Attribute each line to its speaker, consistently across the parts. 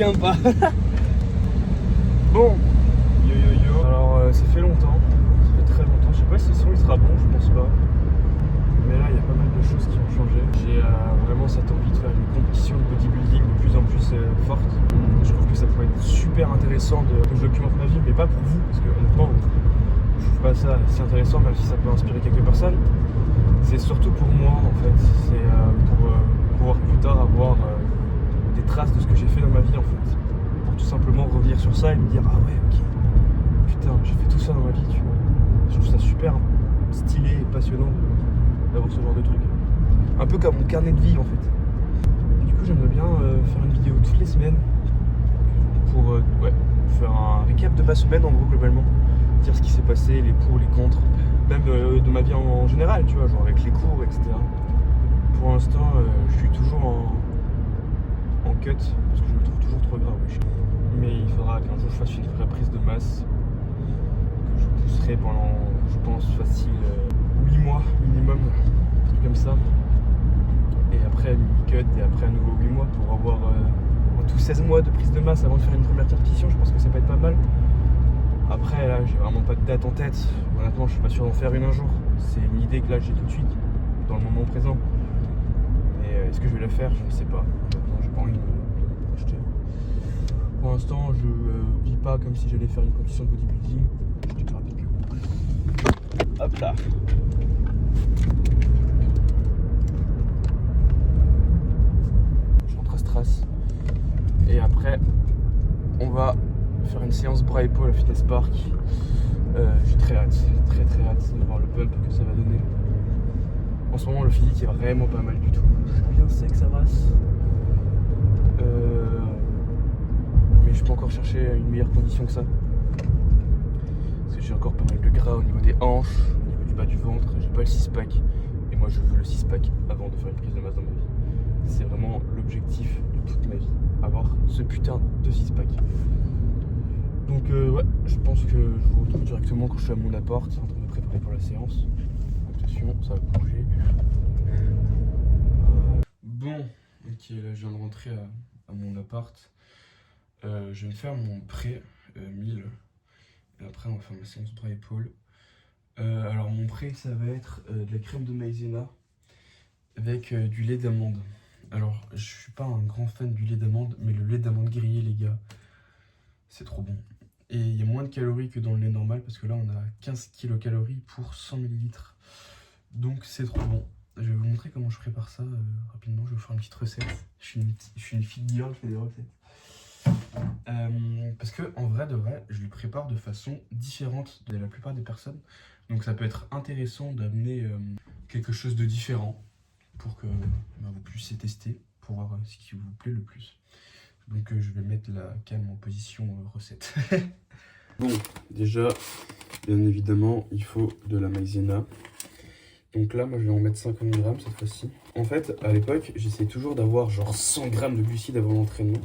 Speaker 1: tient pas. Bon, yo. Alors ça fait longtemps, ça fait très longtemps. Je sais pas si le son il sera bon, je pense pas. Mais là il y a pas mal de choses qui ont changé. J'ai vraiment cette envie de faire une compétition de bodybuilding de plus en plus forte. Je trouve que ça pourrait être super intéressant que je documente ma vie, mais pas pour vous, parce que honnêtement je trouve pas ça si intéressant, même si ça peut inspirer quelques personnes. C'est surtout pour moi en fait, c'est pour pouvoir plus tard avoir des traces de ce que j'ai fait dans ma vie en fait. Pour tout simplement revenir sur ça et me dire ah ouais ok, putain j'ai fait tout ça dans ma vie, tu vois. Je trouve ça super stylé et passionnant d'avoir ce genre de truc. Un peu comme mon carnet de vie en fait. Du coup j'aimerais bien faire une vidéo toutes les semaines pour faire un récap de ma semaine en gros globalement. Dire ce qui s'est passé, les pour, les contre, même de ma vie en général, tu vois, genre avec les cours, etc. Pour l'instant, je suis toujours en cut, parce que je me trouve toujours trop gras, wesh. Mais il faudra qu'un jour je fasse une vraie prise de masse, que je pousserai pendant, je pense, facile 8 mois minimum, un truc comme ça. Et après, mini-cut, et après à nouveau 8 mois pour avoir en tout 16 mois de prise de masse avant de faire une première compétition. Je pense que ça peut être pas mal. Après là j'ai vraiment pas de date en tête, honnêtement je suis pas sûr d'en faire une un jour. C'est une idée que là j'ai tout de suite, dans le moment présent. Mais est-ce que je vais la faire? Je ne sais pas. Honnêtement j'ai pas envie de me projeter. Pour l'instant je vis pas comme si j'allais faire une compétition de bodybuilding. Je dis rapide. Hop là. Je rentre à Stras. Et après on va faire une séance bras épaules à Fitness Park. J'ai très hâte de voir le pump que ça va donner. En ce moment le physique est vraiment pas mal du tout. Je suis bien sec, ça race. Mais je peux encore chercher une meilleure condition que ça. Parce que j'ai encore pas mal de gras au niveau des hanches, au niveau du bas du ventre. J'ai pas le 6-pack. Et moi je veux le 6-pack avant de faire une prise de masse dans ma vie. C'est vraiment l'objectif de toute ma vie. Avoir ce putain de 6-pack. Donc ouais, je pense que je vous retrouve directement quand je suis à mon appart, en train de me préparer pour la séance. Attention, ça va bouger. Bon, ok, là je viens de rentrer à mon appart. Je vais me faire mon pré 1000. Et après on va faire ma séance bras épaules. Alors mon pré ça va être de la crème de maïzena avec du lait d'amande. Alors je suis pas un grand fan du lait d'amande, mais le lait d'amande grillé les gars, c'est trop bon. Et il y a moins de calories que dans le lait normal parce que là on a 15 kilocalories pour 100 ml. Donc c'est trop bon. Je vais vous montrer comment je prépare ça rapidement. Je vais vous faire une petite recette. Je suis une fille de girl, je fais des recettes. Parce que en vrai de vrai, je le prépare de façon différente de la plupart des personnes. Donc ça peut être intéressant d'amener quelque chose de différent pour que vous puissiez tester, pour voir ce qui vous plaît le plus. Donc je vais mettre la cam en position recette. Bon, déjà, bien évidemment, il faut de la maïzena. Donc là, moi, je vais en mettre 50 grammes cette fois-ci. En fait, à l'époque, j'essayais toujours d'avoir genre 100 grammes de glucides avant l'entraînement.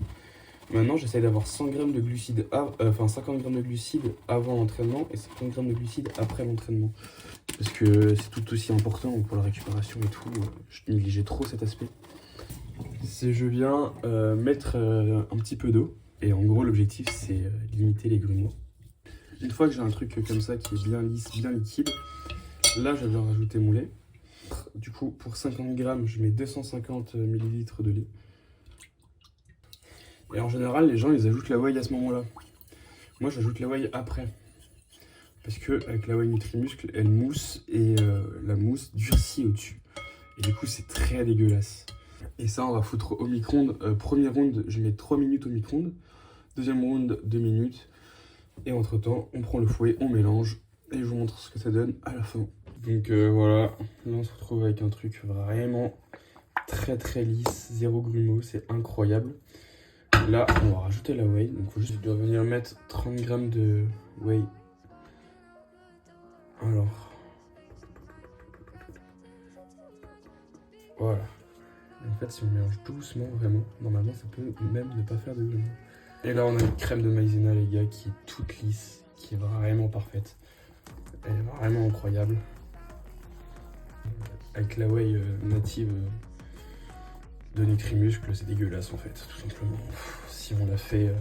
Speaker 1: Maintenant, j'essaie d'avoir 100 grammes de glucides, 50 grammes de glucides avant l'entraînement et 50 grammes de glucides après l'entraînement. Parce que c'est tout aussi important pour la récupération et tout. Je négligeais trop cet aspect. Je viens mettre un petit peu d'eau. Et en gros, l'objectif, c'est limiter les grumeaux. Une fois que j'ai un truc comme ça qui est bien lisse, bien liquide, là, je viens rajouter mon lait. Du coup, pour 50 grammes, je mets 250 ml de lait. Et en général, les gens, ils ajoutent la whey à ce moment-là. Moi, j'ajoute la whey après. Parce que avec la whey Nutri-Muscle, elle mousse et la mousse durcit au-dessus. Et du coup, c'est très dégueulasse. Et ça, on va foutre au micro-ondes. Premier round, je mets 3 minutes au micro-ondes. Deuxième round, 2 minutes. Et entre-temps, on prend le fouet, on mélange. Et je vous montre ce que ça donne à la fin. Donc voilà, là on se retrouve avec un truc vraiment très lisse, zéro grumeaux, c'est incroyable. Là, on va rajouter la whey. Donc faut juste, je dois venir mettre 30 grammes de whey. Alors, voilà. En fait, si on mélange doucement, vraiment, normalement, ça peut même ne pas faire de grumeaux. Et là, on a une crème de maïzena, les gars, qui est toute lisse, qui est vraiment parfaite. Elle est vraiment incroyable. Avec la whey native, De Nutrimuscle, c'est dégueulasse en fait, tout simplement. Si on la fait,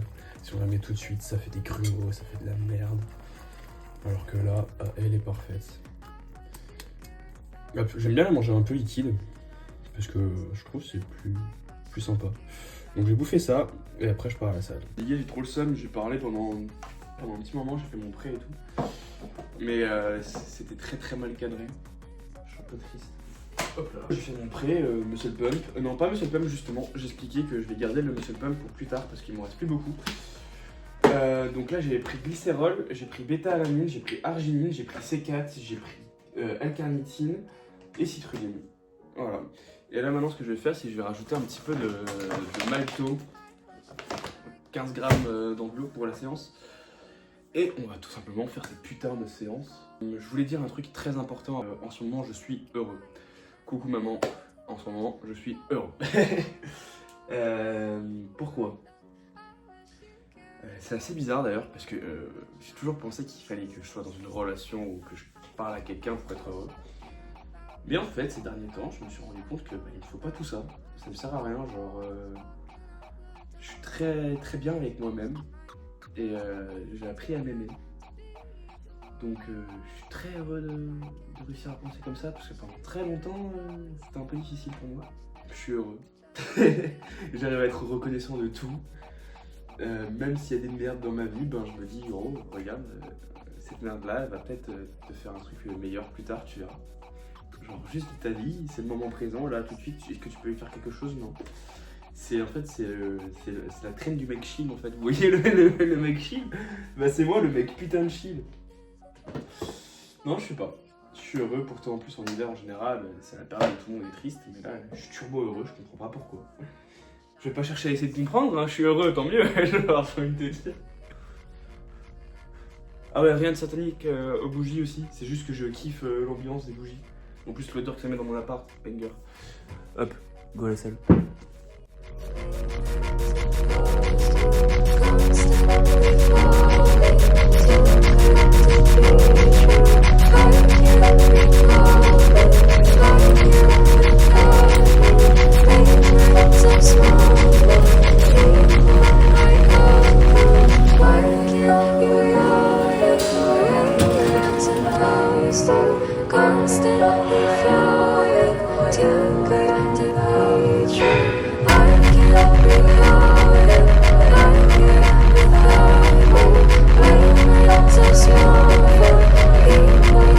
Speaker 1: si on la met tout de suite, ça fait des grumeaux, ça fait de la merde. Alors que là, elle est parfaite. J'aime bien la manger un peu liquide, parce que je trouve que c'est plus sympa. Donc j'ai bouffé ça, et après je pars à la salle. Les gars, j'ai trop le seum, j'ai parlé pendant un petit moment, j'ai fait mon prêt et tout. Mais c'était très mal cadré. Je suis un peu triste. Hop là. J'ai fait mon prêt, Muscle Pump. Non, pas Muscle Pump justement, j'expliquais que je vais garder le Muscle Pump pour plus tard, parce qu'il m'en reste plus beaucoup. Donc là j'ai pris glycérol, j'ai pris bêta-alanine, j'ai pris arginine, j'ai pris C4, j'ai pris L-carnitine et citrulline. Voilà. Et là maintenant ce que je vais faire, c'est que je vais rajouter un petit peu de malto, 15 grammes d'anglo pour la séance. Et on va tout simplement faire cette putain de séance. Je voulais dire un truc très important, en ce moment je suis heureux. Coucou maman, en ce moment je suis heureux. Pourquoi ? C'est assez bizarre d'ailleurs parce que j'ai toujours pensé qu'il fallait que je sois dans une relation ou que je parle à quelqu'un pour être heureux. Mais en fait, ces derniers temps, je me suis rendu compte que il ne faut pas tout ça. Ça me sert à rien. Genre, je suis très bien avec moi-même et j'ai appris à m'aimer. Donc, je suis très heureux de réussir à penser comme ça parce que pendant très longtemps, c'était un peu difficile pour moi. Je suis heureux. J'arrive à être reconnaissant de tout. Même s'il y a des merdes dans ma vie, ben je me dis oh regarde, cette merde là elle va peut-être te faire un truc meilleur plus tard, tu verras. Genre juste ta vie, c'est le moment présent, là tout de suite, est-ce que tu peux y faire quelque chose? Non. C'est en fait c'est la traîne du mec chill en fait, vous voyez le mec chill? Bah c'est moi le mec putain de chill. Non je suis pas. Je suis heureux pourtant en plus en hiver en général, c'est la période où tout le monde est triste, mais là je suis turbo heureux, je comprends pas pourquoi. Je vais pas chercher à essayer de comprendre, hein. Je suis heureux, tant mieux, j'ai envie de te dire. Ah ouais, rien de satanique aux bougies aussi, c'est juste que je kiffe l'ambiance des bougies. En plus l'odeur que ça met dans mon appart, banger. Hop, go à la salle.
Speaker 2: So small, but